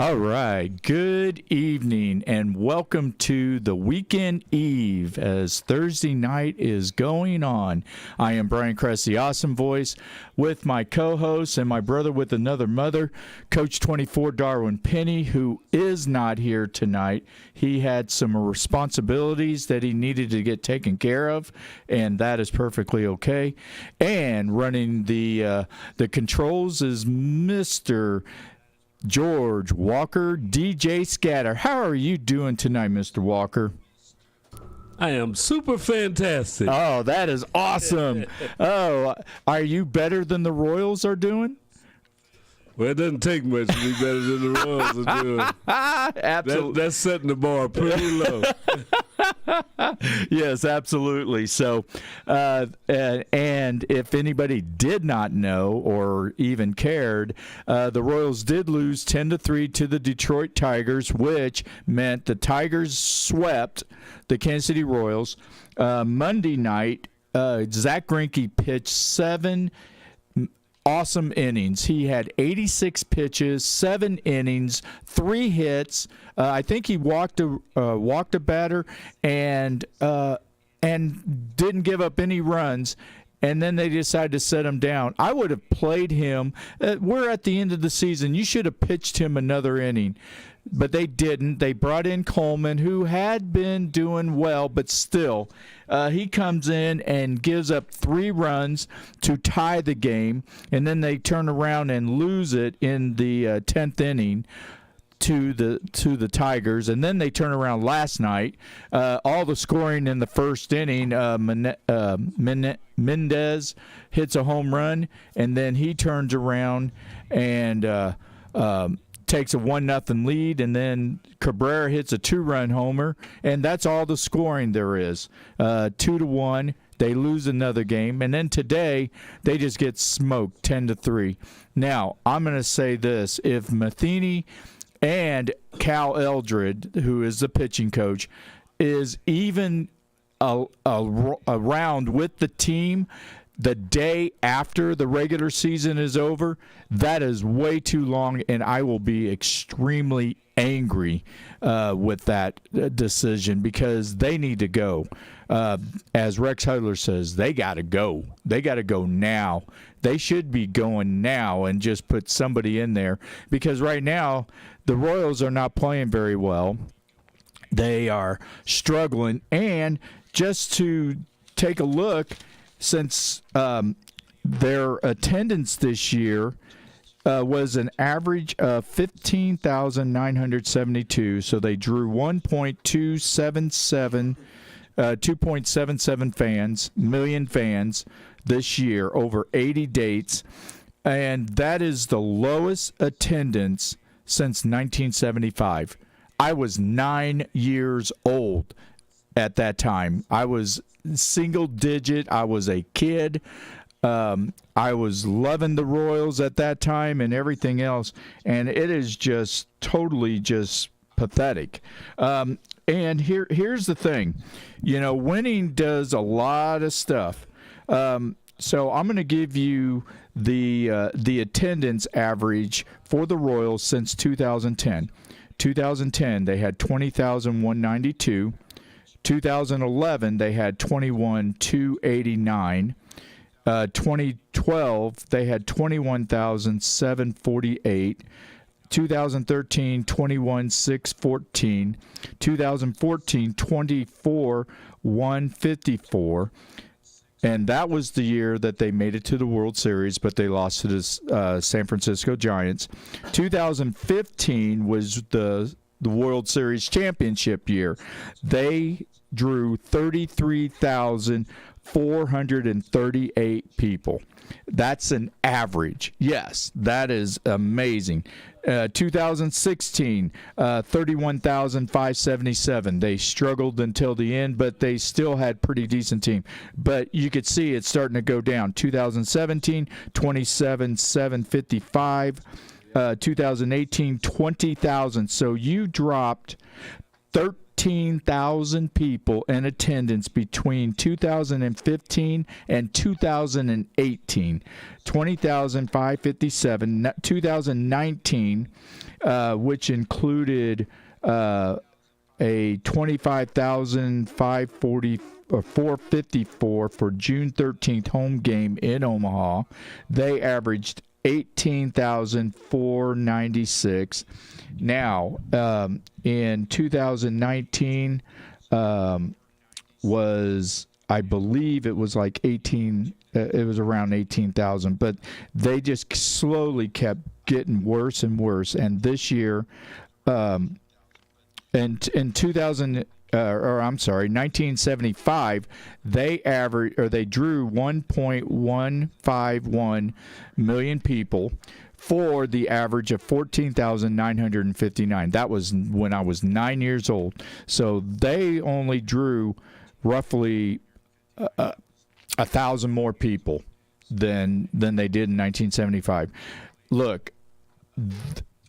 All right. Good evening and welcome to the weekend eve as Thursday night is going on. I am Brian Kress, the Awesome Voice, with my co-host and my brother with another mother, Coach 24 Darwin Penny, who is not here tonight. He had some responsibilities that he needed to get taken care of, and that is perfectly okay. And running the controls is Mr. George Walker, DJ Scatter. How are you doing tonight, Mr. Walker? I am super fantastic. Oh, that is awesome. Oh, are you better than the Royals are doing? Well, it doesn't take much to be better than the Royals are doing. Absolutely. That's setting the bar pretty low. Yes, absolutely. So, and if anybody did not know or even cared, the Royals did lose 10-3 to the Detroit Tigers, which meant the Tigers swept the Kansas City Royals. Monday night, Zach Greinke pitched 7 awesome innings. He had 86 pitches, 7 innings, 3 hits. I think he walked a batter and didn't give up any runs. And then they decided to set him down. I would have played him. We're at the end of the season. You should have pitched him another inning. But they didn't. They brought in Coleman, who had been doing well, but still, he comes in and gives up 3 runs to tie the game, and then they turn around and lose it in the 10th inning to the Tigers, and then they turn around last night. All the scoring in the first inning, Mendez hits a home run, and then he turns around and takes a 1-0 lead, and then Cabrera hits a 2-run homer, and that's all the scoring there is. 2-1. They lose another game, and then today they just get smoked 10-3. Now I'm going to say this: if Matheny and Cal Eldred, who is the pitching coach, is even around with the team the day after the regular season is over, that is way too long, and I will be extremely angry with that decision because they need to go. As Rex Hudler says, they got to go. They got to go now. They should be going now and just put somebody in there because right now the Royals are not playing very well. They are struggling, and just to take a look, since their attendance this year was an average of 15,972, so they drew 2.77 million fans this year over 80 dates, and that is the lowest attendance since 1975. I was 9 years old at that time. I was single digit. I was a kid. I was loving the Royals at that time and everything else, and it is just totally just pathetic. And here's the thing, winning does a lot of stuff. So I'm going to give you the attendance average for the Royals since 2010. 2010 they had 20,192. 2011, they had 21,289. 2012, they had 21,748. 2013, 21,614. 2014, 24,154. And that was the year that they made it to the World Series, but they lost to the San Francisco Giants. 2015 was the World Series championship year. They drew 33,438 people. That's an average. Yes, that is amazing. 2016, 31,577. They struggled until the end, but they still had pretty decent team. But you could see it's starting to go down. 2017, 27,755. 2018, 20,000. So you dropped 13 13,000 people in attendance between 2015 and 2018. 20,557. 2019, which included a 25,540 or 454 for June 13th home game in Omaha. They averaged 18,496. Now, in 2019, was, I believe it was like 18. It was around 18,000, but they just slowly kept getting worse and worse. And this year, in 1975, they drew 1.151 million people for the average of 14,959. That was when I was 9 years old. So they only drew roughly 1,000 more people than they did in 1975. Look,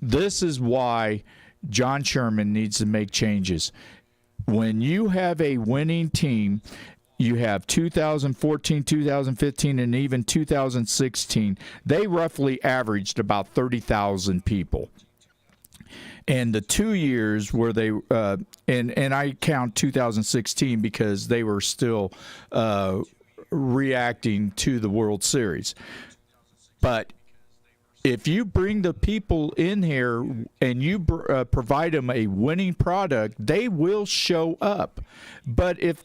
this is why John Sherman needs to make changes. When you have a winning team, you have 2014, 2015, and even 2016, they roughly averaged about 30,000 people. And the 2 years where they and I count 2016 because they were still reacting to the World Series. But if you bring the people in here and you provide them a winning product, they will show up. But if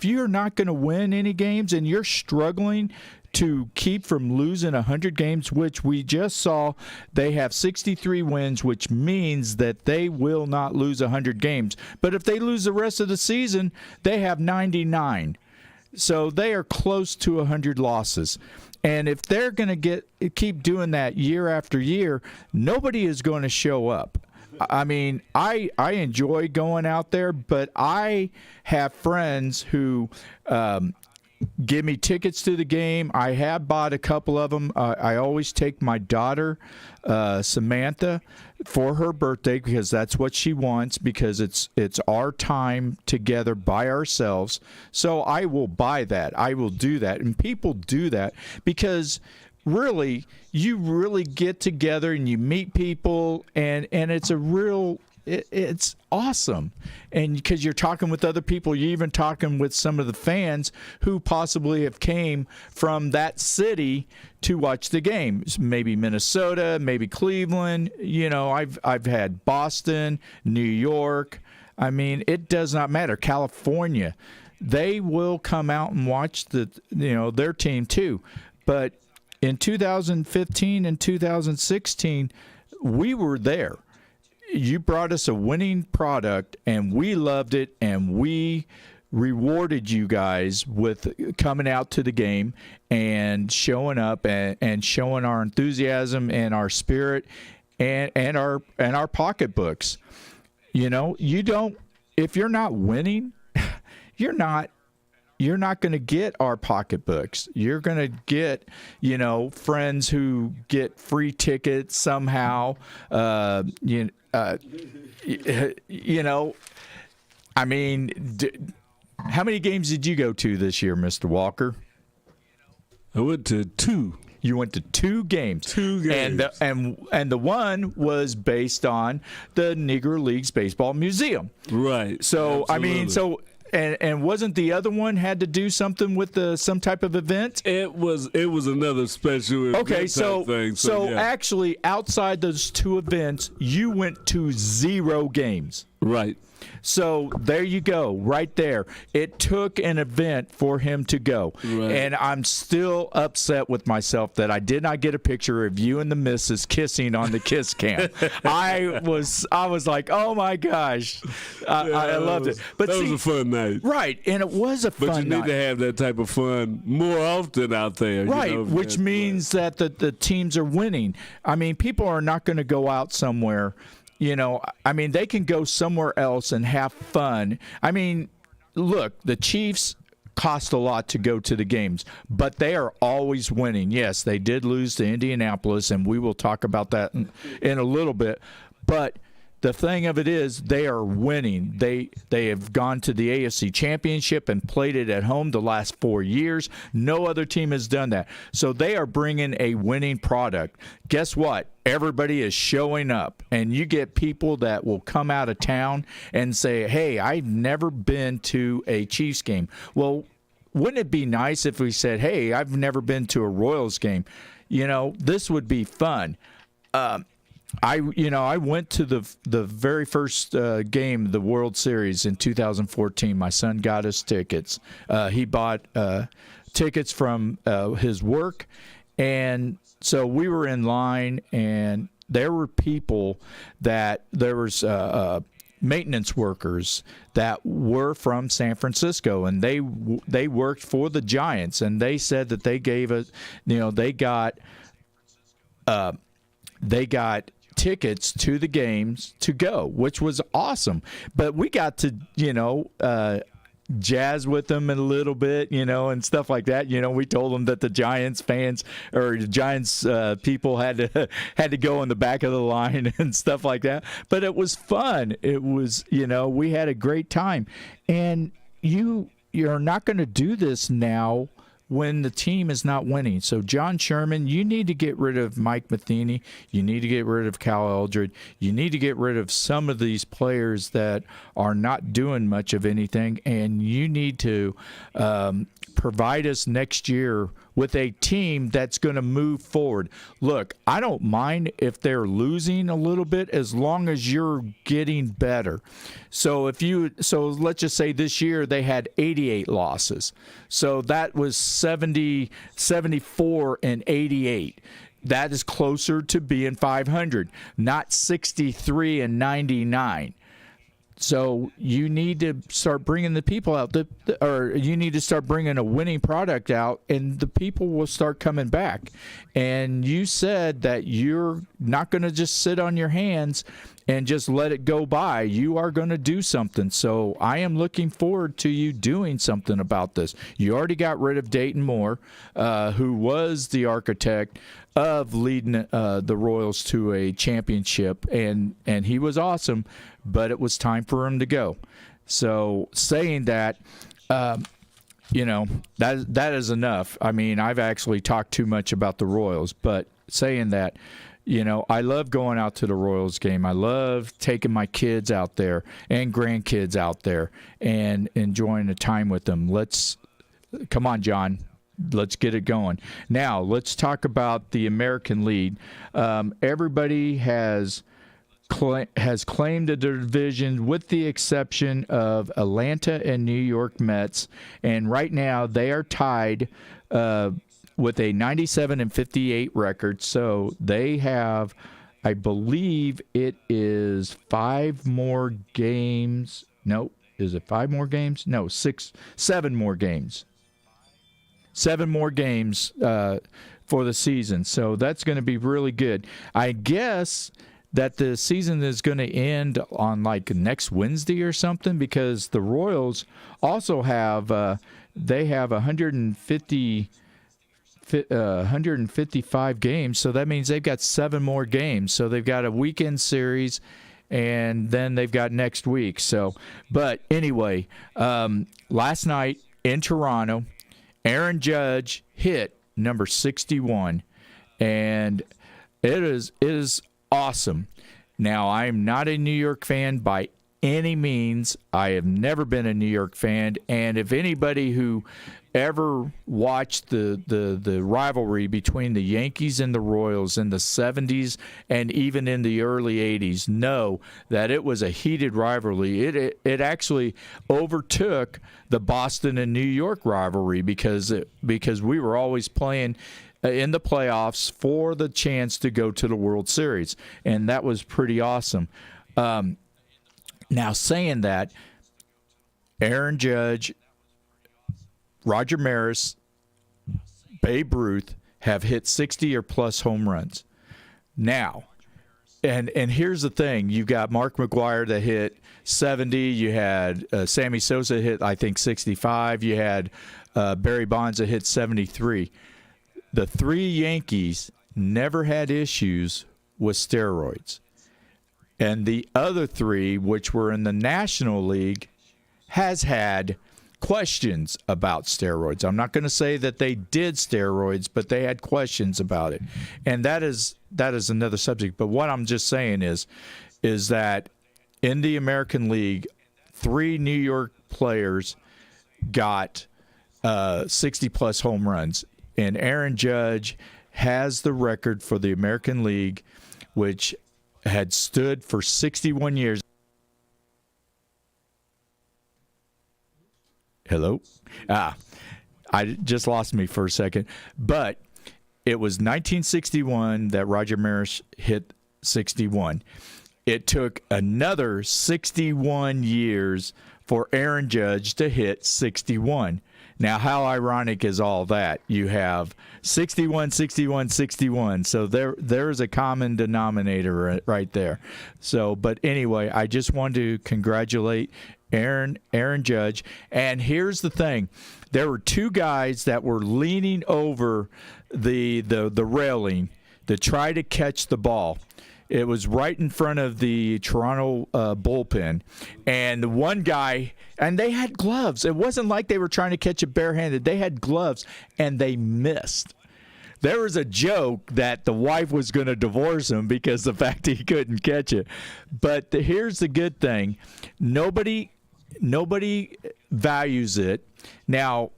you're not going to win any games and you're struggling to keep from losing 100 games, which we just saw, they have 63 wins, which means that they will not lose 100 games. But if they lose the rest of the season, they have 99. So they are close to 100 losses. And if they're going to keep doing that year after year, nobody is going to show up. I mean, I enjoy going out there, but I have friends who give me tickets to the game. I have bought a couple of them. I always take my daughter, Samantha, for her birthday because that's what she wants, because it's our time together by ourselves. So I will buy that. I will do that. And people do that because really, you really get together and you meet people, and it's a real it's awesome. And because you're talking with other people, you're even talking with some of the fans who possibly have came from that city to watch the games. Maybe Minnesota, maybe Cleveland. You know, I've had Boston, New York. I mean, it does not matter. California, they will come out and watch their team too. But in 2015 and 2016, we were there. You brought us a winning product, and we loved it, and we rewarded you guys with coming out to the game and showing up and showing our enthusiasm and our spirit and our pocketbooks. You know, if you're not winning, you're not going to get our pocketbooks. You're going to get, friends who get free tickets somehow. I mean, how many games did you go to this year, Mr. Walker? I went to 2. You went to 2 games. 2 games. And the one was based on the Negro Leagues Baseball Museum. Right. So, Absolutely. And wasn't the other one had to do something with some type of event? It was another special event type thing. So yeah. Actually, outside those 2 events, you went to 0 games. Right. So there you go, right there. It took an event for him to go. Right. And I'm still upset with myself that I did not get a picture of you and the missus kissing on the kiss cam. I was like, oh my gosh. I loved it. But that was a fun night. Right, and it was a fun night. But you need to have that type of fun more often out there. Right, which means that the teams are winning. I mean, people are not going to go out somewhere. They can go somewhere else and have fun. I mean, look, the Chiefs cost a lot to go to the games, but they are always winning. Yes, they did lose to Indianapolis, and we will talk about that in a little bit. But the thing of it is they are winning. They have gone to the AFC Championship and played it at home the last 4 years. No other team has done that. So they are bringing a winning product. Guess what? Everybody is showing up, and you get people that will come out of town and say, hey, I've never been to a Chiefs game. Well, wouldn't it be nice if we said, hey, I've never been to a Royals game? This would be fun. I went to the very first game, the World Series in 2014. My son got us tickets. He bought tickets from his work, and so we were in line, and there were people there was maintenance workers that were from San Francisco, and they worked for the Giants, and they said that they gave us, they got tickets to the games to go, which was awesome. But we got to, jazz with them a little bit, and stuff like that. We told them that the Giants fans or the Giants people had to go in the back of the line and stuff like that. But it was fun. It was, we had a great time. And you're not going to do this now when the team is not winning. So, John Sherman, you need to get rid of Mike Matheny. You need to get rid of Cal Eldred. You need to get rid of some of these players that are not doing much of anything, and you need to provide us next year with a team that's going to move forward. Look, I don't mind if they're losing a little bit as long as you're getting better. So let's just say this year they had 88 losses. So that was 70, 74 and 88. That is closer to being 500, not 63 and 99. So you need to start bringing the people out, or you need to start bringing a winning product out, and the people will start coming back. And you said that you're not going to just sit on your hands and just let it go by. You are going to do something. So I am looking forward to you doing something about this. You already got rid of Dayton Moore, who was the architect of leading the Royals to a championship, and he was awesome, but it was time for him to go. So saying that, that is enough. I mean, I've actually talked too much about the Royals, but saying that, I love going out to the Royals game. I love taking my kids out there and grandkids out there and enjoying the time with them. Come on, John. Let's get it going. Now, let's talk about the American League. Everybody has claimed a division with the exception of Atlanta and New York Mets. And right now they are tied with a 97 and 58 record. So they have, I believe it is 5 more games. No, is it 5 more games? No, 7 more games. 7 more games for the season. So that's going to be really good. I guess that the season is going to end on like next Wednesday or something, because the Royals also have they have 155 games. So that means they've got 7 more games. So they've got a weekend series, and then they've got next week. So, but anyway, last night in Toronto, Aaron Judge hit number 61, and it is awesome. Now, I'm not a New York fan by any means. I have never been a New York fan, and if anybody who ever watched the rivalry between the Yankees and the Royals in the 70s and even in the early 80s know that it was a heated rivalry. It actually overtook the Boston and New York rivalry because we were always playing in the playoffs for the chance to go to the World Series, and that was pretty awesome. Now, saying that, Aaron Judge, Roger Maris, Babe Ruth have hit 60 or plus home runs. Now, and here's the thing. You got Mark McGwire that hit 70. You had Sammy Sosa hit, I think, 65. You had Barry Bonds that hit 73. The 3 Yankees never had issues with steroids. And the other 3, which were in the National League, has had questions about steroids. I'm not going to say that they did steroids, but they had questions about it. And that is another subject. But what I'm just saying is that in the American League, 3 New York players got 60-plus home runs. And Aaron Judge has the record for the American League, which had stood for 61 years. Hello? I just lost me for a second. But it was 1961 that Roger Maris hit 61. It took another 61 years for Aaron Judge to hit 61. Now, how ironic is all that? You have 61, 61, 61. So there's a common denominator right there. So, but anyway, I just wanted to congratulate Aaron Judge. And here's the thing. There were 2 guys that were leaning over the railing to try to catch the ball. It was right in front of the Toronto bullpen. And one guy, and they had gloves. It wasn't like they were trying to catch it barehanded. They had gloves, and they missed. There was a joke that the wife was going to divorce him because of the fact he couldn't catch it. But here's the good thing. Nobody values it. Now,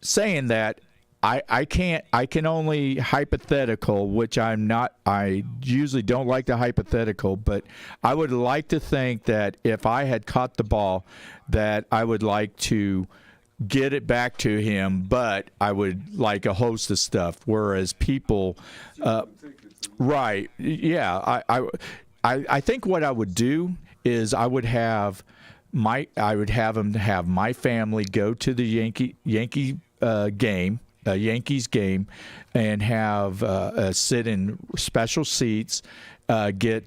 saying that, I can only hypothetical, which I'm not. I usually don't like the hypothetical, but I would like to think that if I had caught the ball, that I would like to get it back to him, but I would like a host of stuff. Whereas people, right? Yeah, I think what I would do is I would have him have my family go to the Yankee game. A Yankees game, and have sit in special seats, get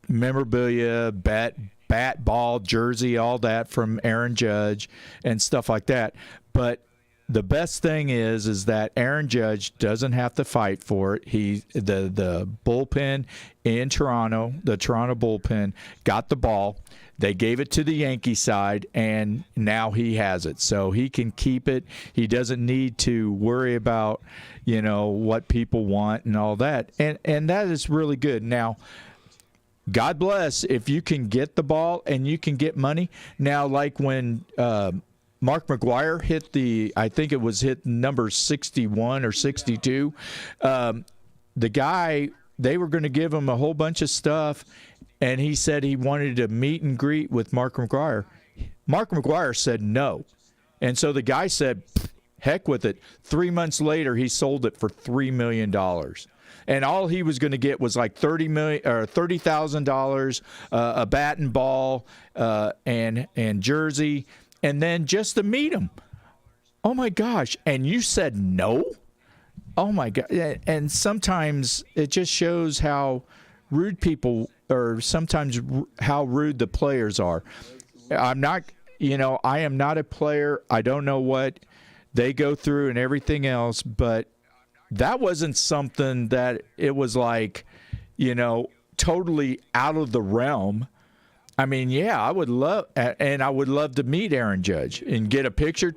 memorabilia, bat, ball, jersey, all that from Aaron Judge and stuff like that. But the best thing is that Aaron Judge doesn't have to fight for it. The bullpen in Toronto, the Toronto bullpen, got the ball. They gave it to the Yankee side, and now he has it. So he can keep it. He doesn't need to worry about, what people want and all that. And that is really good. Now, God bless if you can get the ball and you can get money. Now, like when Mark McGwire hit number 61 or 62, the guy, they were going to give him a whole bunch of stuff, and he said he wanted to meet and greet with Mark McGwire. Mark McGwire said no. And so the guy said, heck with it. 3 months later, he sold it for $3 million. And all he was going to get was like $30,000, a bat and ball, and jersey, and then just to meet him. Oh, my gosh. And you said no? Oh, my God. And sometimes it just shows how rude people, or sometimes how rude the players are. I am not a player. I don't know what they go through and everything else, but that wasn't something that it was like, totally out of the realm. I mean, yeah, I would love to meet Aaron Judge and get a picture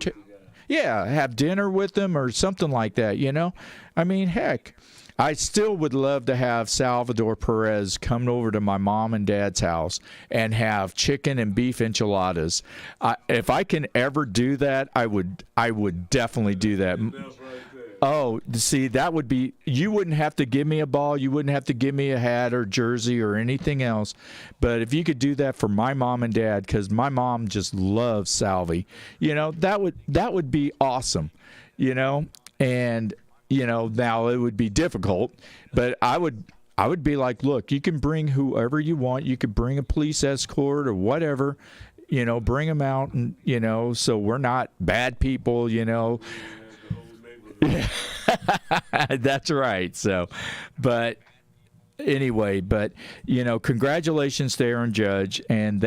have dinner with him or something like that, I mean, heck, I still would love to have Salvador Perez come over to my mom and dad's house and have chicken and beef enchiladas. If I can ever do that, I would definitely do that. Oh, see, that would be, you wouldn't have to give me a ball. You wouldn't have to give me a hat or jersey or anything else. But if you could do that for my mom and dad, because my mom just loves Salvi, that would be awesome, and, now it would be difficult, but I would be like, look, you can bring whoever you want. You could bring a police escort or whatever, bring them out, and, so we're not bad people, That's right. So, but anyway, congratulations to Aaron Judge. And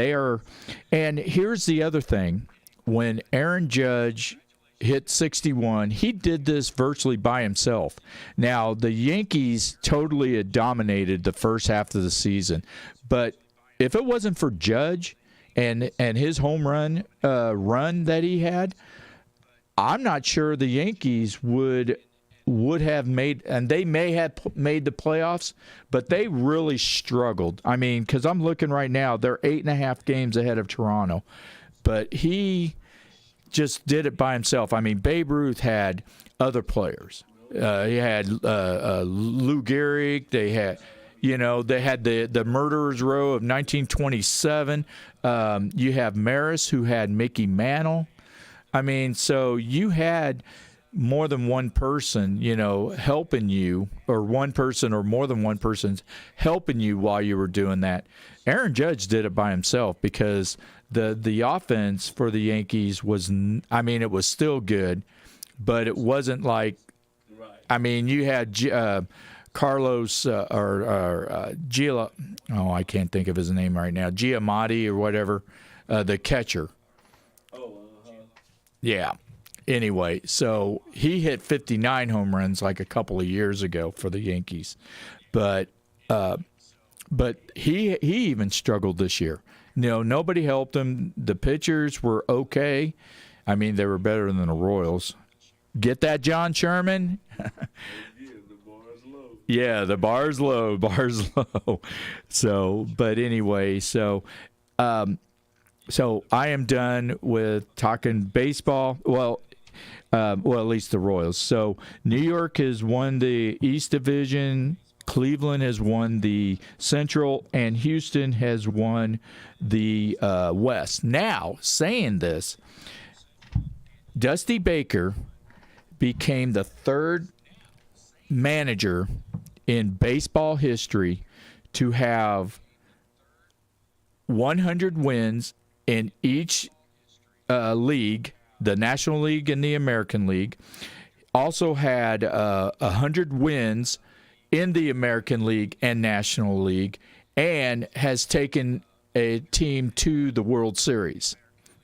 here's the other thing. When Aaron Judge hit 61, he did this virtually by himself. Now, the Yankees totally had dominated the first half of the season, but if it wasn't for Judge and his home run that he had, I'm not sure the Yankees would have made, and they may have made the playoffs, but they really struggled. I mean, because I'm looking right now, they're 8.5 games ahead of Toronto, but he just did it by himself. I mean, Babe Ruth had other players. He had Lou Gehrig. They had, they had the Murderers Row of 1927. You have Maris, who had Mickey Mantle. I mean, so you had more than one person, helping you, or one person or more than one person helping you while you were doing that. Aaron Judge did it by himself because the offense for the Yankees was, it was still good, but it wasn't like, you had Carlos I can't think of his name right now, Giamatti or whatever, the catcher. Yeah. Anyway, so he hit 59 home runs like a couple of years ago for the Yankees, but he even struggled this year. Nobody helped him. The pitchers were okay. I mean, they were better than the Royals. Get that, John Sherman? Yeah, the bar's low. Bar's low. So, but anyway, so I am done with talking baseball. Well, at least the Royals. So New York has won the East Division, Cleveland has won the Central, and Houston has won the West. Now, saying this, Dusty Baker became the third manager in baseball history to have 100 wins in each league, the National League and the American League. Also had 100 wins in the American League and National League, and has taken a team to the World Series.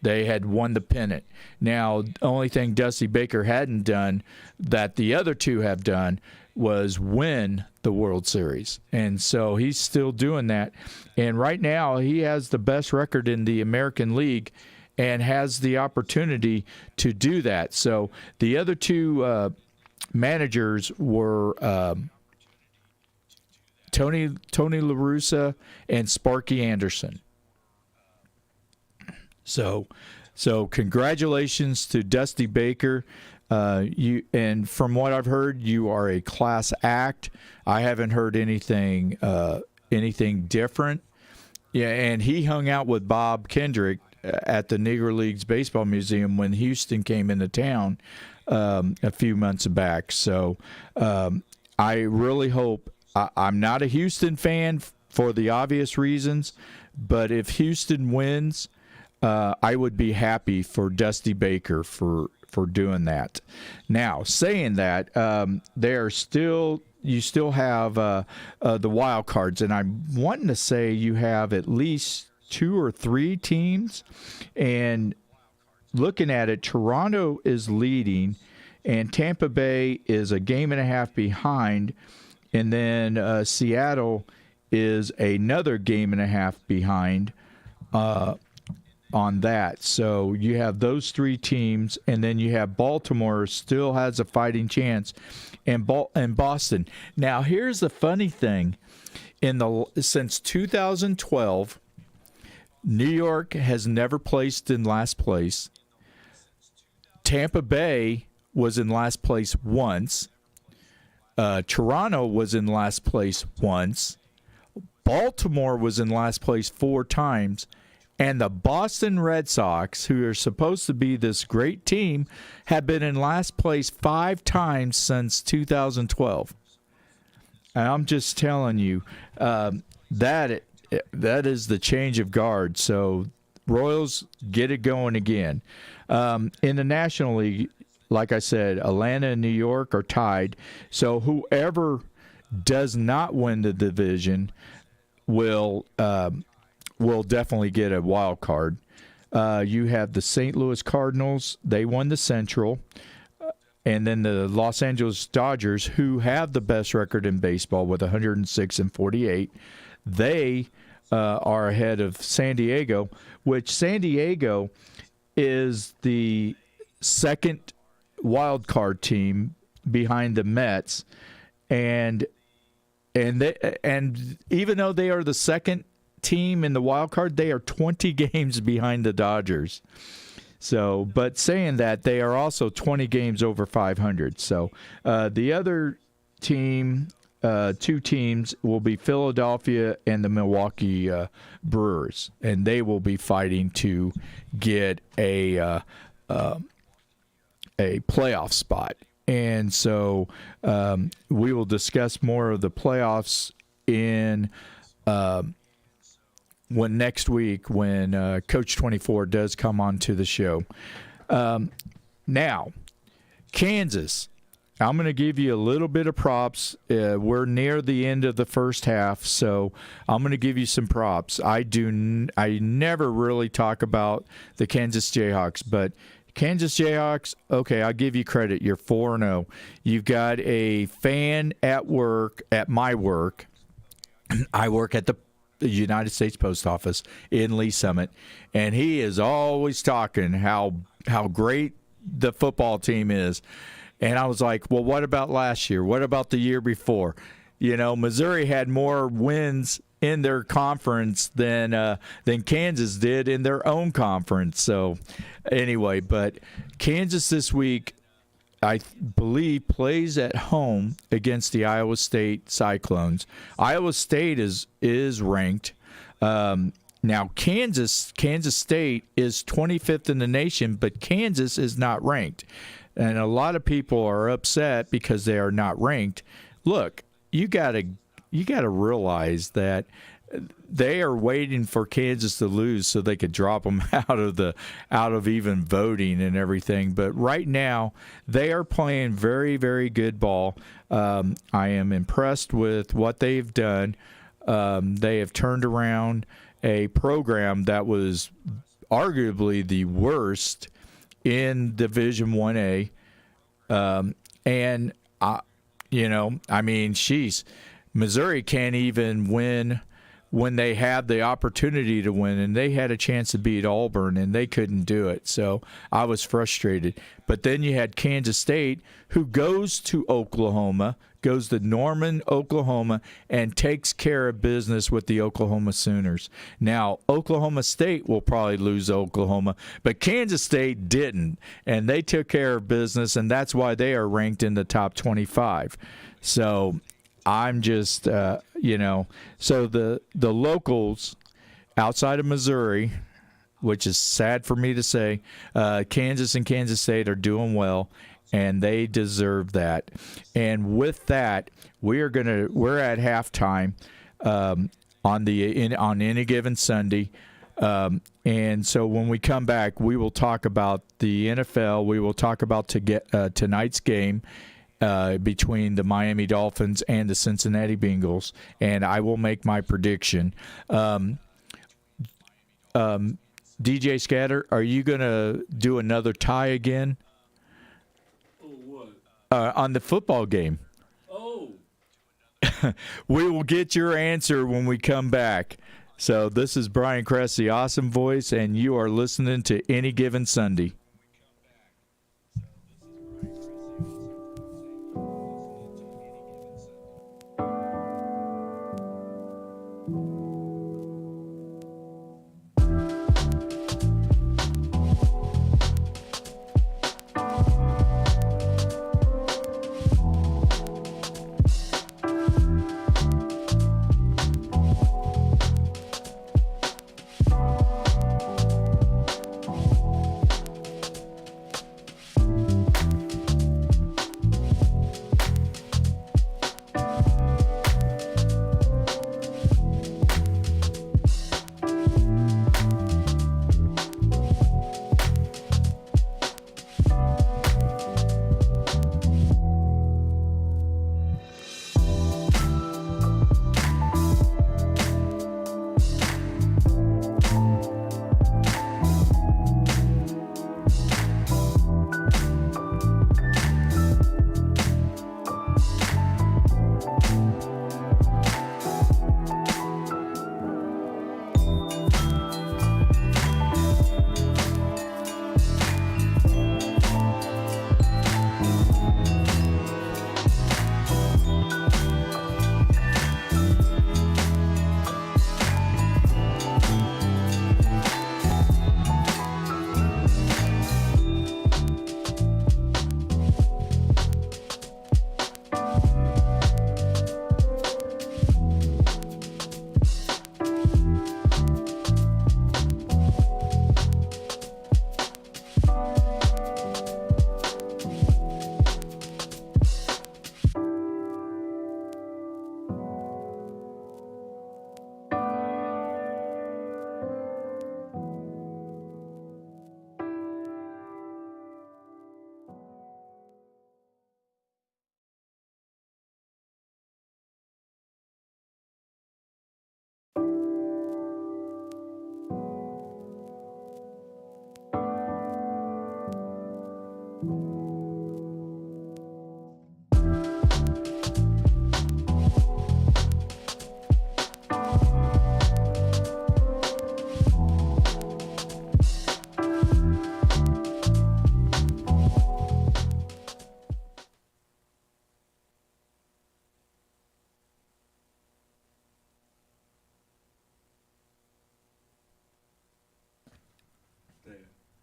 They had won the pennant. Now, the only thing Dusty Baker hadn't done that the other two have done was win the World Series. And so he's still doing that. And right now he has the best record in the American League and has the opportunity to do that. So the other two managers were Tony La Russa and Sparky Anderson. So congratulations to Dusty Baker. And from what I've heard, you are a class act. I haven't heard anything different. Yeah, and he hung out with Bob Kendrick at the Negro Leagues Baseball Museum when Houston came into town a few months back. So I really hope. I'm not a Houston fan for the obvious reasons, but if Houston wins, I would be happy for Dusty Baker for doing that. Now, saying that, you still have the wild cards, and I'm wanting to say you have at least 2 or 3 teams. And looking at it, Toronto is leading, and Tampa Bay is a game and a half behind, and then Seattle is another game and a half behind on that. So you have those 3 teams, and then you have Baltimore still has a fighting chance, and Boston. Now, here's the funny thing. Since 2012, New York has never placed in last place. Tampa Bay was in last place once. Toronto was in last place once. Baltimore was in last place 4 times. And the Boston Red Sox, who are supposed to be this great team, have been in last place 5 times since 2012. And I'm just telling you, that is the change of guard. So Royals, get it going again. In the National League, like I said, Atlanta and New York are tied. So whoever does not win the division will definitely get a wild card. You have the St. Louis Cardinals. They won the Central. And then the Los Angeles Dodgers, who have the best record in baseball with 106-48. They are ahead of San Diego, which San Diego is the second wild card team behind the Mets, and even though they are the second team in the wild card, they are 20 games behind the Dodgers. So, but saying that, they are also 20 games over 500. So, the other team, two teams, will be Philadelphia and the Milwaukee Brewers, and they will be fighting to get a playoff spot. And so, we will discuss more of the playoffs in next week when Coach 24 does come on to the show. Now, Kansas, I'm going to give you a little bit of props. We're near the end of the first half, so I'm going to give you some props. I never really talk about the Kansas Jayhawks, but Kansas Jayhawks, okay, I'll give you credit. You're 4-0. You've got a fan at work, at my work. I work at the United States Post Office in Lee Summit, and he is always talking how great the football team is. And I was like, well, what about last year? What about the year before? You know, Missouri had more wins in their conference than Kansas did in their own conference. So anyway, but Kansas this week, I believe, plays at home against the Iowa State Cyclones. Iowa State is ranked. Now, Kansas State is 25th in the nation, but Kansas is not ranked. And a lot of people are upset because they are not ranked. Look, you gotta realize that they are waiting for Kansas to lose so they could drop them out of even voting and everything. But right now, they are playing very, very good ball. I am impressed with what they've done. They have turned around a program that was arguably the worst in Division 1A. Missouri can't even win when they have the opportunity to win, and they had a chance to beat Auburn, and they couldn't do it. So I was frustrated. But then you had Kansas State, who goes to Norman, Oklahoma, and takes care of business with the Oklahoma Sooners. Now, Oklahoma State will probably lose to Oklahoma, but Kansas State didn't, and they took care of business, and that's why they are ranked in the top 25. So I'm just, so the locals outside of Missouri, which is sad for me to say, Kansas and Kansas State are doing well, and they deserve that. And with that, we're at halftime on any given Sunday. And so when we come back, we will talk about the NFL. We will talk about tonight's game between the Miami Dolphins and the Cincinnati Bengals, and I will make my prediction. DJ Scatter, are you going to do another tie again? Oh, what? On the football game. Oh. We will get your answer when we come back. So this is Brian Kress, the Awesome Voice, and you are listening to Any Given Sunday.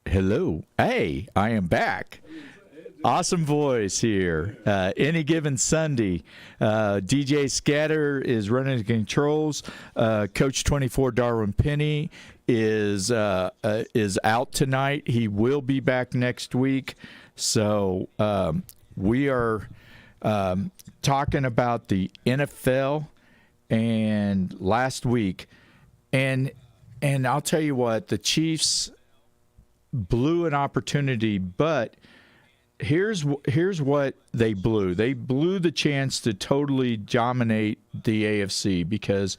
Hello. Hey, I am back. Awesome voice here. Any given Sunday, DJ Scatter is running the controls. Coach 24 Darwin Penny is out tonight. He will be back next week. So we are talking about the NFL and last week, and I'll tell you what, the Chiefs blew an opportunity, but here's what they blew. They blew the chance to totally dominate the AFC, because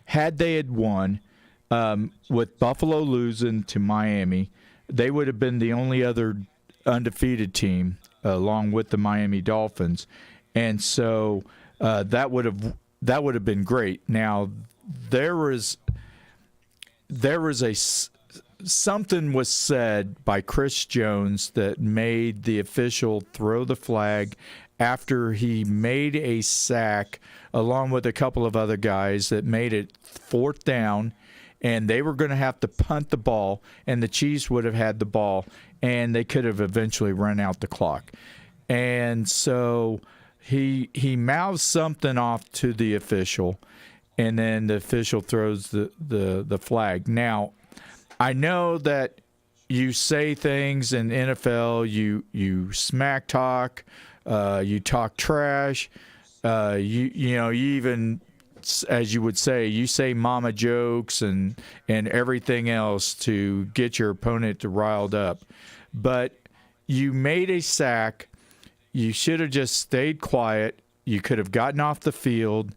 had they had won, with Buffalo losing to Miami, they would have been the only other undefeated team along with the Miami Dolphins, and so that would have been great. Now there was something was said by Chris Jones that made the official throw the flag after he made a sack along with a couple of other guys that made it 4th down, and they were going to have to punt the ball, and the Chiefs would have had the ball, and they could have eventually run out the clock. And so he mouths something off to the official, and then the official throws the flag. Now, I know that you say things in NFL, you smack talk, you talk trash, you even, as you would say, you say mama jokes and everything else to get your opponent to riled up. But you made a sack. You should have just stayed quiet. You could have gotten off the field.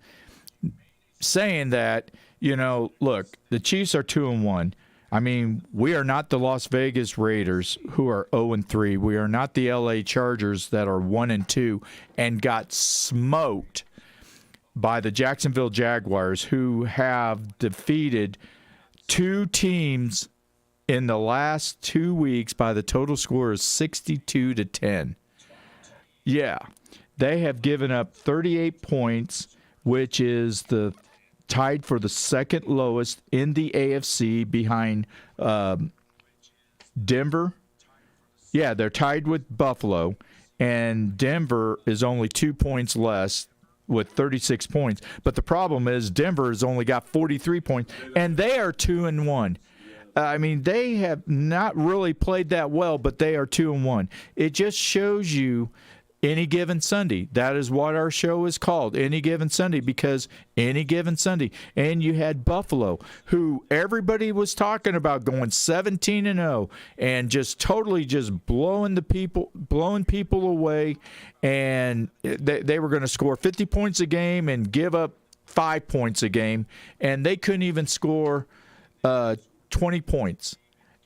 Saying that, look, the Chiefs are 2-1. I mean, we are not the Las Vegas Raiders, who are 0-3. We are not the LA Chargers that are 1-2 and got smoked by the Jacksonville Jaguars, who have defeated 2 teams in the last 2 weeks by the total score of 62-10. Yeah, they have given up 38 points, which is tied for the second lowest in the AFC behind Denver. Yeah, they're tied with Buffalo, and Denver is only 2 points less with 36 points. But the problem is Denver has only got 43 points, and they are 2-1. I mean, they have not really played that well, but they are 2-1. It just shows you any given Sunday. That is what our show is called, Any Given Sunday, because any given Sunday. And you had Buffalo, who everybody was talking about going 17-0 and just totally just blowing people away. And they were going to score 50 points a game and give up 5 points a game. And they couldn't even score 20 points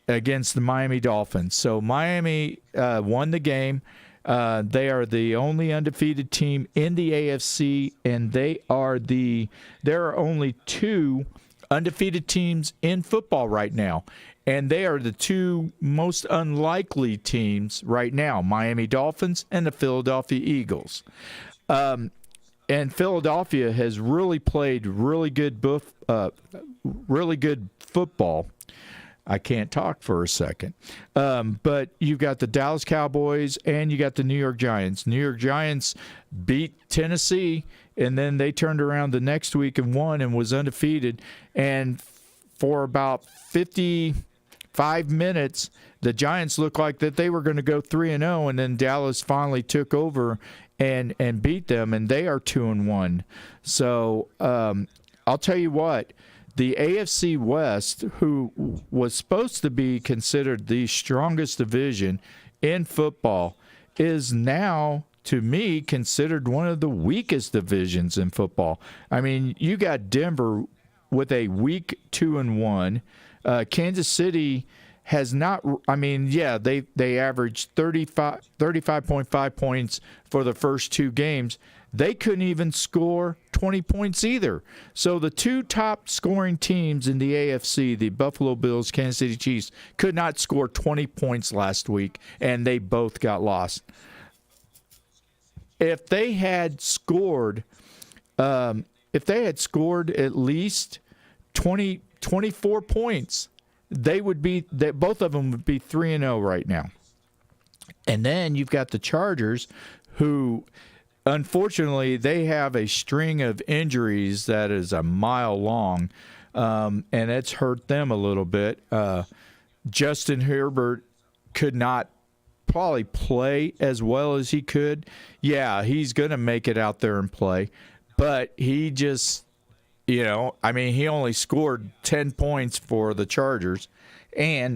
against the Miami Dolphins. So Miami won the game. They are the only undefeated team in the AFC, and there are only 2 undefeated teams in football right now, and they are the 2 most unlikely teams right now, Miami Dolphins and the Philadelphia Eagles. And Philadelphia has really played really good football. I can't talk for a second. But you've got the Dallas Cowboys and you got the New York Giants. New York Giants beat Tennessee, and then they turned around the next week and won and was undefeated. And for about 55 minutes, the Giants looked like that they were going to go 3-0, and then Dallas finally took over and beat them, and they are 2-1. So I'll tell you what. The AFC West, who was supposed to be considered the strongest division in football, is now, to me, considered one of the weakest divisions in football. I mean, you got Denver with a weak 2-1. Kansas City has not – I mean, yeah, they averaged 35.5 points for the first 2 games. They couldn't even score 20 points either. So the 2 top scoring teams in the AFC, the Buffalo Bills, Kansas City Chiefs, could not score 20 points last week, and they both got lost. If they had scored at least 24 points, both of them would be 3-0 right now. And then you've got the Chargers, who unfortunately they have a string of injuries that is a mile long, and it's hurt them a little bit. Justin Herbert could not probably play as well as he could. Yeah, he's going to make it out there and play, but he just, he only scored 10 points for the Chargers,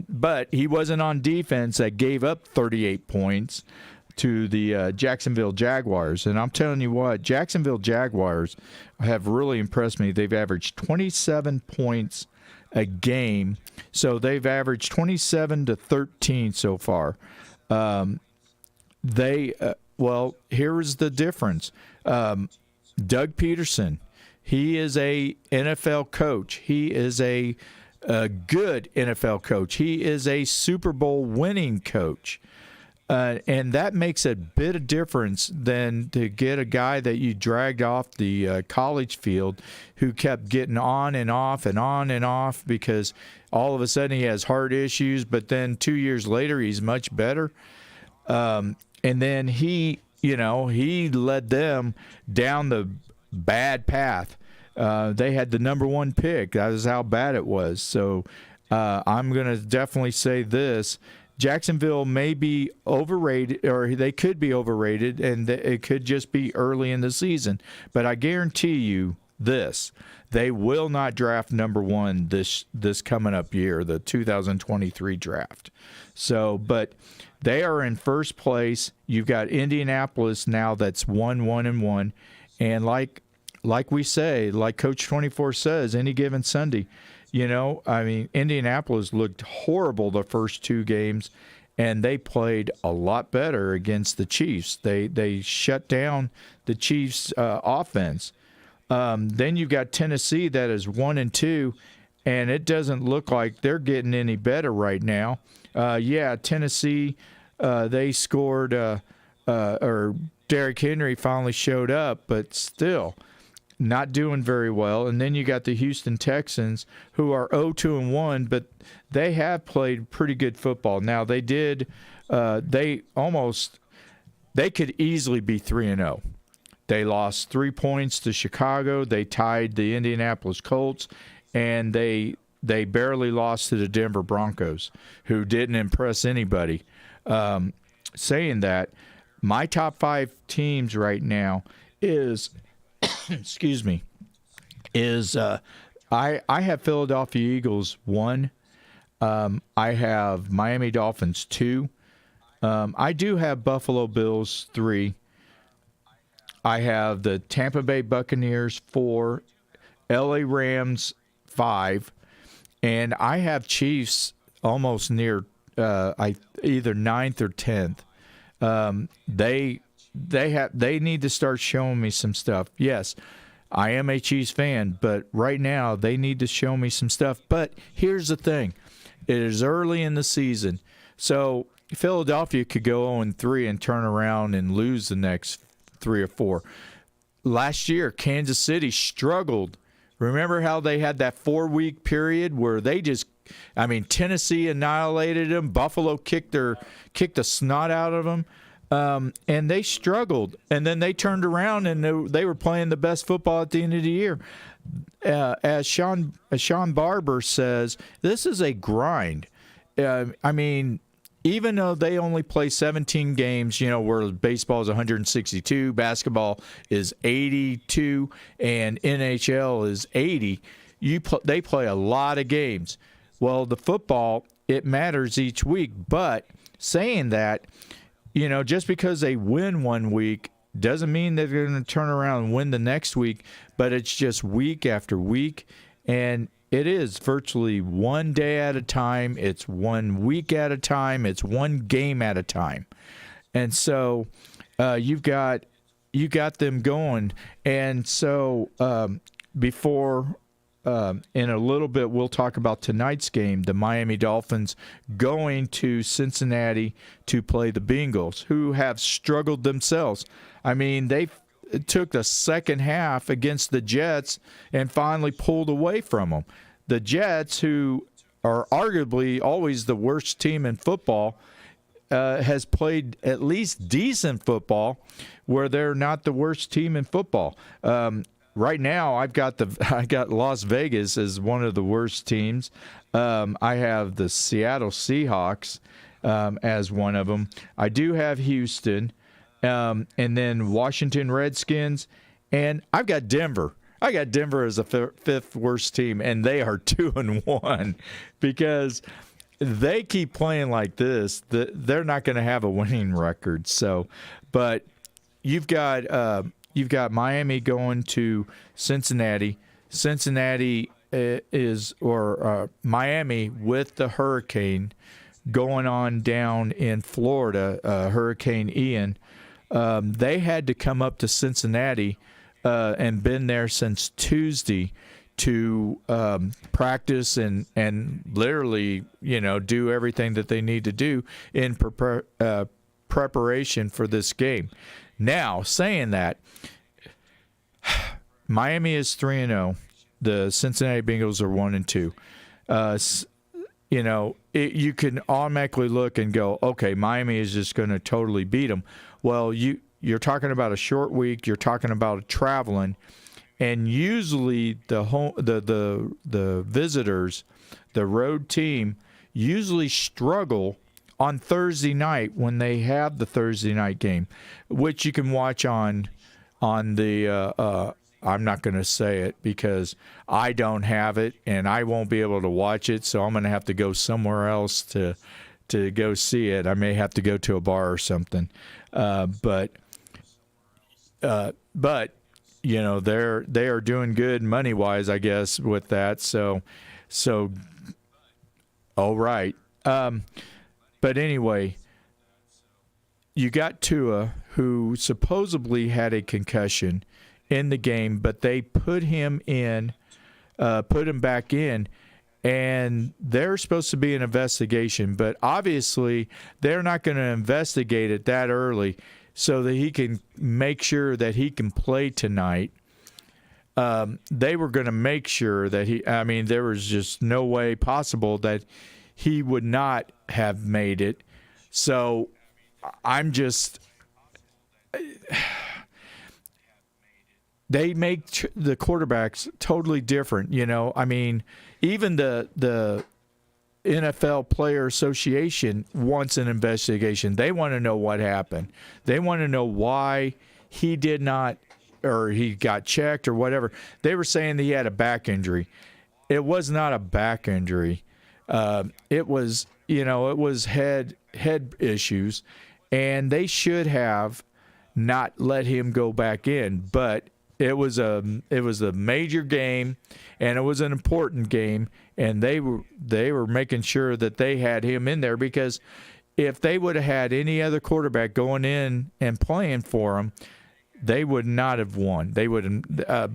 but he wasn't on defense that gave up 38 points to the Jacksonville Jaguars. And I'm telling you what, Jacksonville Jaguars have really impressed me. They've averaged 27 points a game, so they've averaged 27 to 13 so far. Here's the difference. Doug Peterson, he is a NFL coach. He is a good NFL coach. He is a Super Bowl winning coach. And that makes a bit of difference than to get a guy that you dragged off the college field who kept getting on and off and on and off because all of a sudden he has heart issues, but then 2 years later he's much better. And then he led them down the bad path. They had the number one pick. That is how bad it was. So I'm going to definitely say this. Jacksonville may be overrated, or they could be overrated, and it could just be early in the season. But I guarantee you this, they will not draft number one this coming up year, the 2023 draft. So, but they are in first place. You've got Indianapolis now that's 1-1-1. And like we say, like Coach 24 says, any given Sunday, Indianapolis looked horrible the first two games, and they played a lot better against the Chiefs. They shut down the Chiefs' offense. Then you've got Tennessee that is 1-2, and it doesn't look like they're getting any better right now. Tennessee, they scored, or Derrick Henry finally showed up, but still not doing very well. And then you got the Houston Texans, who are 0-1, but they have played pretty good football. Now they did, they could easily be 3-0. They lost 3 points to Chicago. They tied the Indianapolis Colts, and they barely lost to the Denver Broncos, who didn't impress anybody. Saying that, my top 5 teams right now is I have Philadelphia Eagles 1. I have Miami Dolphins 2. I do have Buffalo Bills 3. I have the Tampa Bay Buccaneers 4, LA Rams 5, and I have Chiefs almost near either 9th or 10th. They need to start showing me some stuff. Yes, I am a Chiefs fan, but right now they need to show me some stuff. But here's the thing. It is early in the season, so Philadelphia could go 0-3 and turn around and lose the next 3 or 4. Last year, Kansas City struggled. Remember how they had that 4-week period where they just Tennessee annihilated them. Buffalo kicked the snot out of them. And they struggled, and then they turned around and they were playing the best football at the end of the year. As Sean Barber says, this is a grind. Even though they only play 17 games, where baseball is 162, basketball is 82, and NHL is 80, they play a lot of games. Well, the football, it matters each week, but saying that, just because they win one week doesn't mean they're going to turn around and win the next week, but it's just week after week, and it is virtually one day at a time. It's 1 week at a time. It's one game at a time. And so you got them going. And so before in a little bit, we'll talk about tonight's game, the Miami Dolphins going to Cincinnati to play the Bengals, who have struggled themselves. They took the second half against the Jets and finally pulled away from them. The Jets, who are arguably always the worst team in football, has played at least decent football, where they're not the worst team in football. Right now, I got Las Vegas as one of the worst teams. I have the Seattle Seahawks as one of them. I do have Houston, and then Washington Redskins, and I've got Denver. I got Denver as the fifth worst team, and they are 2-1 because they keep playing like this. They're not going to have a winning record. So, but you've got Miami going to Cincinnati. Cincinnati Miami with the hurricane going on down in Florida, Hurricane Ian. They had to come up to Cincinnati and been there since Tuesday to practice and literally, do everything that they need to do in preparation for this game. Now, saying that, Miami is 3-0. The Cincinnati Bengals are 1-2. You can automatically look and go, okay, Miami is just going to totally beat them. Well, you're talking about a short week. You're talking about traveling, and usually the visitors, the road team, usually struggle on Thursday night when they have the Thursday night game, which you can watch on the. I'm not going to say it because I don't have it and I won't be able to watch it, so I'm going to have to go somewhere else to go see it. I may have to go to a bar or something, but they are doing good money wise, I guess, with that. So all right. But anyway, you got Tua, who supposedly had a concussion in the game, but they put him back in, and there's supposed to be an investigation. But obviously, they're not going to investigate it that early so that he can make sure that he can play tonight. They were going to make sure that there was just no way possible that he would not have made it. So I'm just they make the quarterbacks totally different, even the NFL Player Association wants an investigation. They want to know what happened. They want to know why he did not, or he got checked or whatever. They were saying that he had a back injury. It was not a back injury. It was head issues, and they should have not let him go back in. But it was a major game, and it was an important game, and they were making sure that they had him in there, because if they would have had any other quarterback going in and playing for them, they would not have won.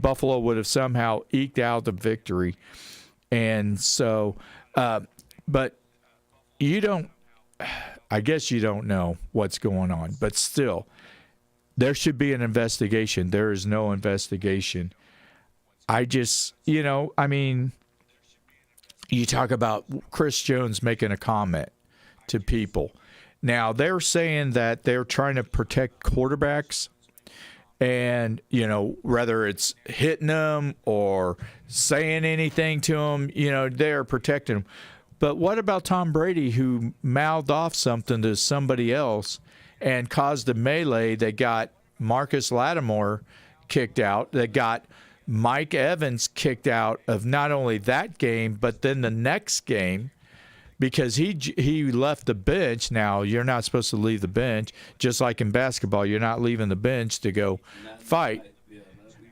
Buffalo would have somehow eked out the victory, and so. But I guess you don't know what's going on, but still, there should be an investigation. There is no investigation. I just, you talk about Chris Jones making a comment to people. Now, they're saying that they're trying to protect quarterbacks, and, whether it's hitting them or saying anything to them, they're protecting them. But what about Tom Brady, who mouthed off something to somebody else and caused a melee that got Marcus Lattimore kicked out, that got Mike Evans kicked out of not only that game, but then the next game, because he left the bench. Now, you're not supposed to leave the bench. Just like in basketball, you're not leaving the bench to go fight.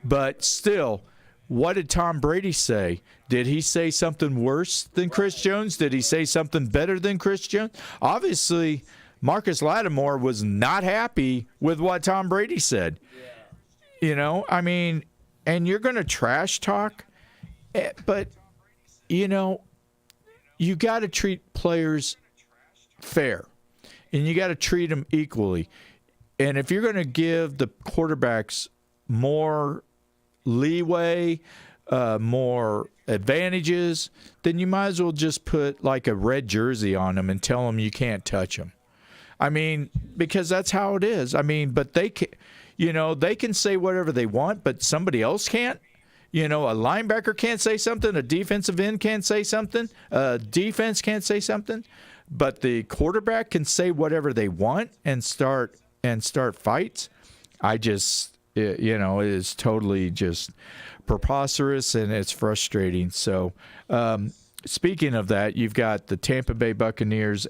But still, what did Tom Brady say? Did he say something worse than Chris Jones? Did he say something better than Chris Jones? Obviously, Marcus Lattimore was not happy with what Tom Brady said. And you're going to trash talk, but, you got to treat players fair, and you got to treat them equally. And if you're going to give the quarterbacks more leeway more advantages, then you might as well just put like a red jersey on them and tell them you can't touch them. I mean, because that's how it is. I mean, but they can, they can say whatever they want, but somebody else can't. A linebacker can't say something. A defensive end can't say something. Defense can't say something. But the quarterback can say whatever they want and start fights. It is totally just preposterous, and it's frustrating. So, speaking of that, you've got the Tampa Bay Buccaneers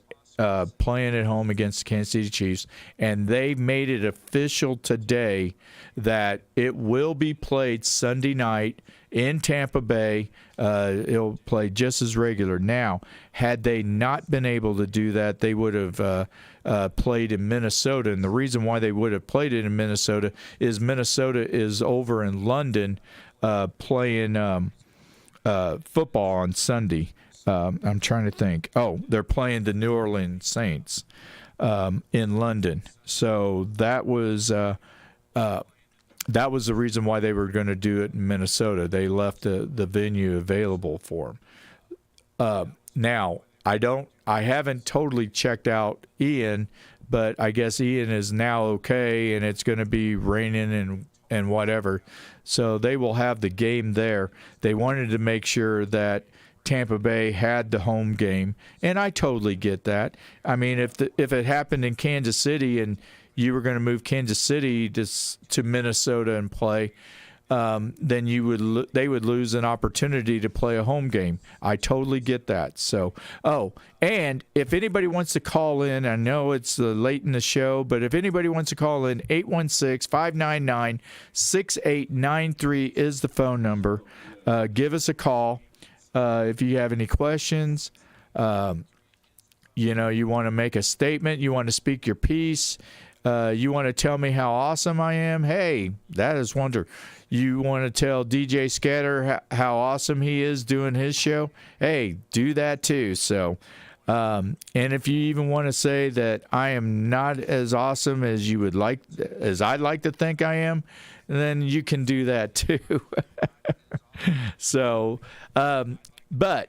playing at home against the Kansas City Chiefs, and they made it official today that it will be played Sunday night in Tampa Bay. It'll play just as regular. Now, had they not been able to do that, they would have played in Minnesota. And the reason why they would have played it in Minnesota is over in London playing football on Sunday. I'm trying to think. Oh, they're playing the New Orleans Saints in London. So that was the reason why they were going to do it in Minnesota. They left the venue available for them. Now, I haven't totally checked out Ian, but I guess Ian is now okay, and it's going to be raining and whatever. So they will have the game there. They wanted to make sure that Tampa Bay had the home game, and I totally get that. I mean, if it happened in Kansas City and you were going to move Kansas City to Minnesota and play, then they would lose an opportunity to play a home game. I totally get that. So, and if anybody wants to call in, I know it's late in the show, but if anybody wants to call in, 816-599-6893 is the phone number. Give us a call. If you have any questions, you want to make a statement, you want to speak your piece, you want to tell me how awesome I am, hey, that is wonderful. You want to tell DJ Scatter how awesome he is doing his show, hey, do that too. So, and if you even want to say that I am not as awesome as you would like, as I'd like to think I am, then you can do that too. So, but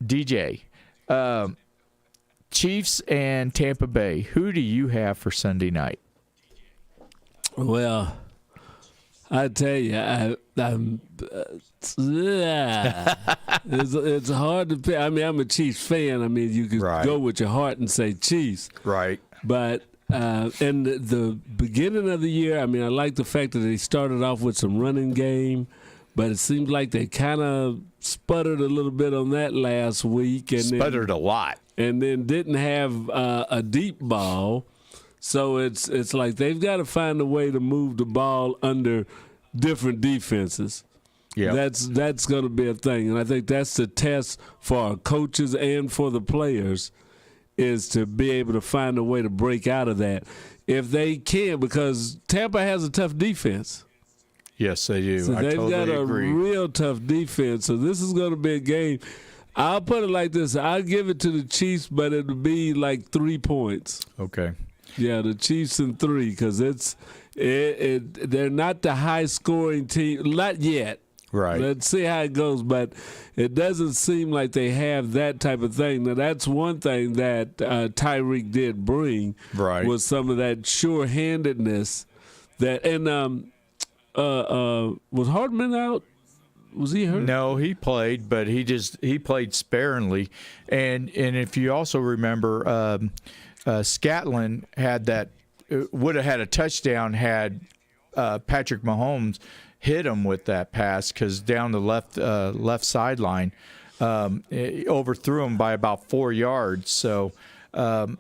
DJ, Chiefs and Tampa Bay, who do you have for Sunday night? Well, I tell you, it's hard to pick. I mean, I'm a Chiefs fan. I mean, you could go with your heart and say Chiefs. Right. But in the beginning of the year, I mean, I like the fact that they started off with some running game, but it seems like they kind of sputtered a little bit on that last week. And sputtered a lot. And then didn't have a deep ball. So it's like they've got to find a way to move the ball under different defenses. Yeah, that's going to be a thing, and I think that's the test for our coaches and for the players, is to be able to find a way to break out of that if they can, because Tampa has a tough defense. Yes, they do. So they've totally got a agree. real tough defense. So this is going to be a game. I'll put it like this: I'll give it to the Chiefs, but it'll be like 3 points. Okay. Yeah, the Chiefs in 3, because they're not the high-scoring team, not yet. Right. Let's see how it goes, but it doesn't seem like they have that type of thing. Now, that's one thing that Tyreek did bring, was some of that sure-handedness. And was Hardman out? Was he hurt? No, he played, but he played sparingly. And if you also remember, Scatlin would have had a touchdown had Patrick Mahomes hit him with that pass, because down the left sideline, it overthrew him by about 4 yards. So, and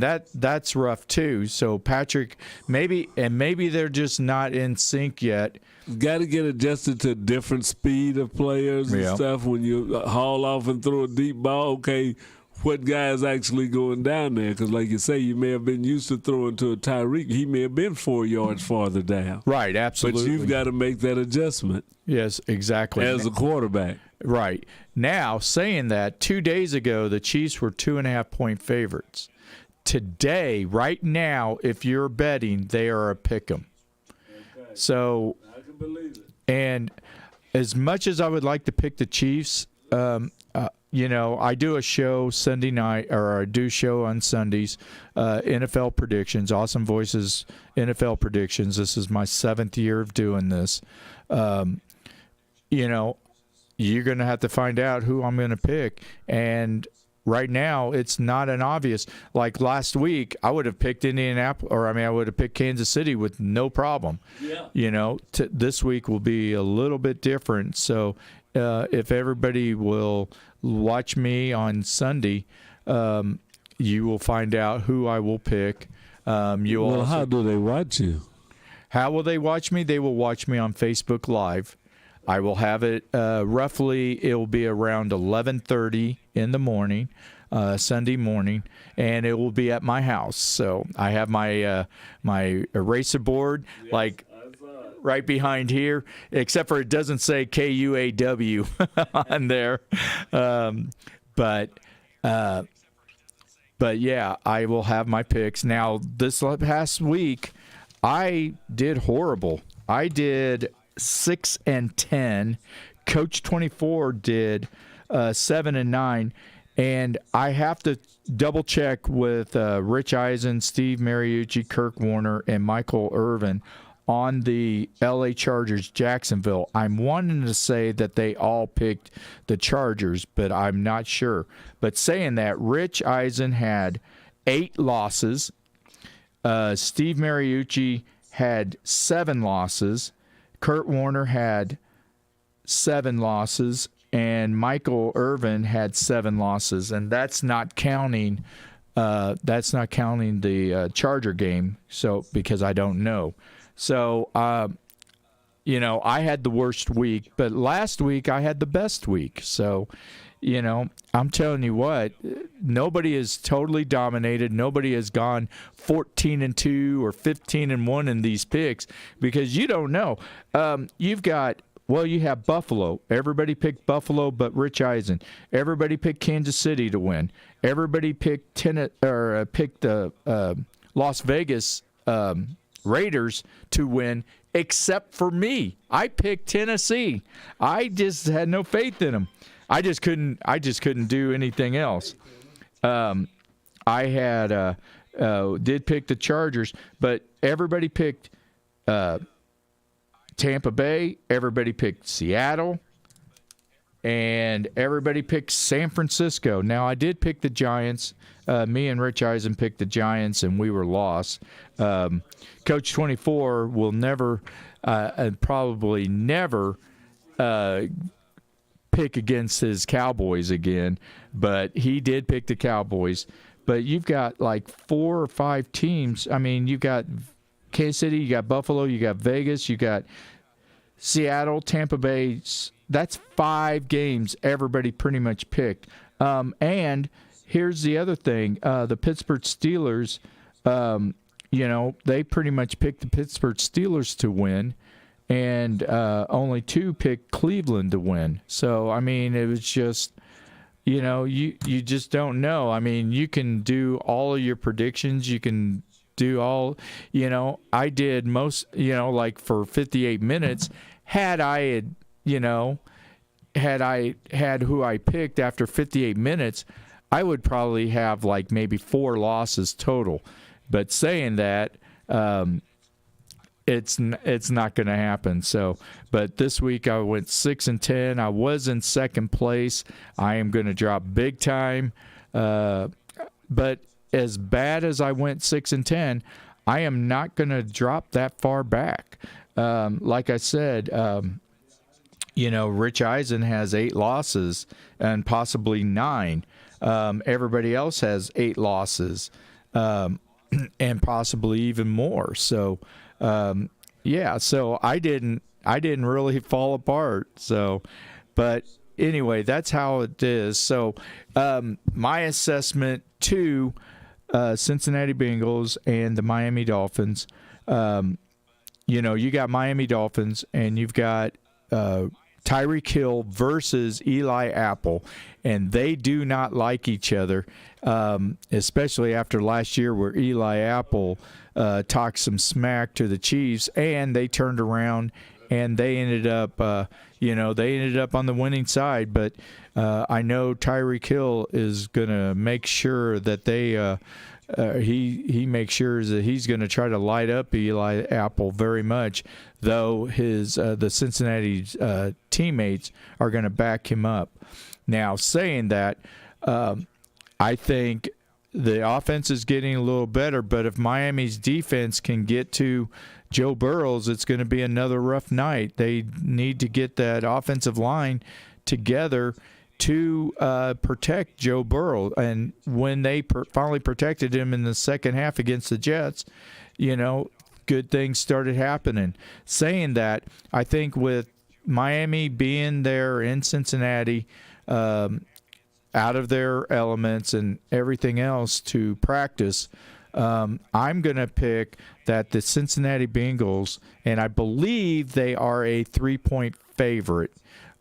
that's rough too. So Patrick, maybe they're just not in sync yet. Got to get adjusted to different speed of players and stuff. When you haul off and throw a deep ball, okay, what guy is actually going down there? Because like you say, you may have been used to throwing to a Tyreek. He may have been 4 yards farther down. Right, absolutely. But you've got to make that adjustment. Yes, exactly. As a quarterback. Right. Now, saying that, 2 days ago, the Chiefs were 2.5-point favorites. Today, right now, if you're betting, they are a pick 'em. Okay. So, I can believe it. And as much as I would like to pick the Chiefs, I do a show Sunday night, or I do show on Sundays, NFL predictions, Awesome Voices NFL predictions. This is my 7th year of doing this. You're going to have to find out who I'm going to pick. And right now, it's not an obvious. Like last week, I would have picked Indianapolis, I would have picked Kansas City with no problem. Yeah. This week will be a little bit different. So if everybody will watch me on Sunday, you will find out who I will pick. How do they watch you? How will they watch me? They will watch me on Facebook Live. I will have it roughly. It will be around 11:30 in the morning, Sunday morning, and it will be at my house. So I have my my eraser board right behind here, except for it doesn't say KUAW on there. But yeah, I will have my picks. Now, this past week, I did horrible. I did 6-10. Coach 24 did 7-9, and I have to double check with Rich Eisen, Steve Mariucci, Kirk Warner, and Michael Irvin on the LA Chargers Jacksonville. I'm wanting to say that they all picked the Chargers, but I'm not sure. But saying that, Rich Eisen had 8 losses. Steve Mariucci had 7 losses. Kurt Warner had 7 losses, and Michael Irvin had 7 losses, and that's not counting the Charger game. So because I don't know. So, I had the worst week, but last week I had the best week. So, I'm telling you what, nobody is totally dominated. Nobody has gone 14-2 or 15-1 in these picks, because you don't know. You have Buffalo. Everybody picked Buffalo but Rich Eisen. Everybody picked Kansas City to win. Everybody picked the Las Vegas Raiders to win, except for me. I picked Tennessee. I just had no faith in them. I just couldn't do anything else. I did pick the Chargers, but everybody picked Tampa Bay. Everybody picked Seattle, and everybody picked San Francisco. Now, I did pick the Giants. Me and Rich Eisen picked the Giants, and we were lost. Coach 24 will never, and probably never, pick against his Cowboys again, but he did pick the Cowboys. But you've got like 4 or 5 teams. I mean, you got Kansas City, you got Buffalo, you got Vegas, you got Seattle, Tampa Bay. That's 5 games everybody pretty much picked. And here's the other thing. The Pittsburgh Steelers, they pretty much picked the Pittsburgh Steelers to win, and only 2 picked Cleveland to win. So, I mean, it was just, you just don't know. I mean, you can do all of your predictions. You can do all, I did most, like for 58 minutes, had I had who I picked after 58 minutes, I would probably have like maybe 4 losses total. But saying that, it's not going to happen. So, but this week I went 6-10. I was in second place. I am going to drop big time. But as bad as I went 6-10, I am not going to drop that far back. Like I said, Rich Eisen has 8 losses and possibly 9. Everybody else has 8 losses, and possibly even more. So, so I didn't really fall apart. So, but anyway, that's how it is. So, my assessment to Cincinnati Bengals and the Miami Dolphins, you got Miami Dolphins and you've got Tyreek Hill versus Eli Apple, and they do not like each other, especially after last year where Eli Apple talked some smack to the Chiefs, and they turned around and they ended up, on the winning side. But I know Tyreek Hill is going to make sure that he makes sure that he's going to try to light up Eli Apple very much, though the Cincinnati teammates are going to back him up. Now, saying that, I think the offense is getting a little better, but if Miami's defense can get to Joe Burrows, it's going to be another rough night. They need to get that offensive line together to protect Joe Burrow. And when they finally protected him in the second half against the Jets, good things started happening. Saying that, I think with Miami being there in Cincinnati, out of their elements and everything else to practice, I'm going to pick that the Cincinnati Bengals, and I believe they are a 3-point favorite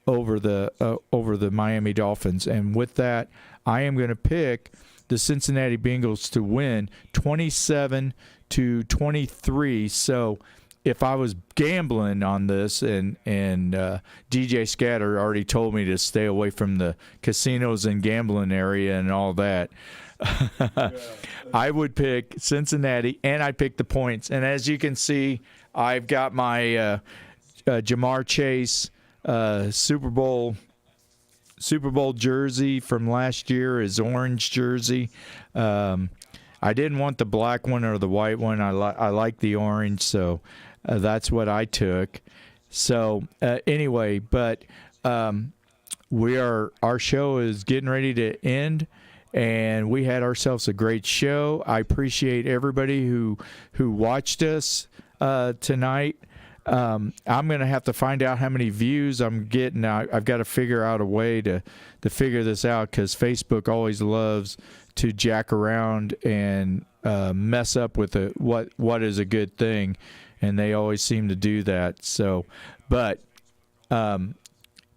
over the Miami Dolphins. And with that, I am going to pick the Cincinnati Bengals to win 27-23. So if I was gambling on this, and DJ Scatter already told me to stay away from the casinos and gambling area and all that, I would pick Cincinnati, and I'd pick the points. And as you can see, I've got my Jamar Chase Super Bowl jersey from last year, his orange jersey. I didn't want the black one or the white one. I like the orange, so that's what I took. So anyway, but our show is getting ready to end, and we had ourselves a great show. I appreciate everybody who watched us tonight. I'm going to have to find out how many views I'm getting. I've got to figure out a way to figure this out, because Facebook always loves to jack around and mess up with what is a good thing, and they always seem to do that. So, but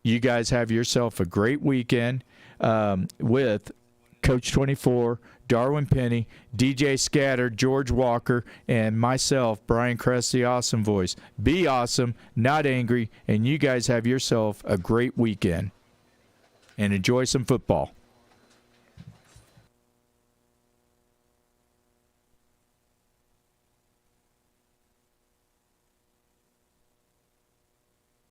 you guys have yourself a great weekend with Coach 24, Darwin Penny, DJ Scatter, George Walker, and myself, Brian Kress, the Awesome Voice. Be awesome, not angry, and you guys have yourself a great weekend. And enjoy some football.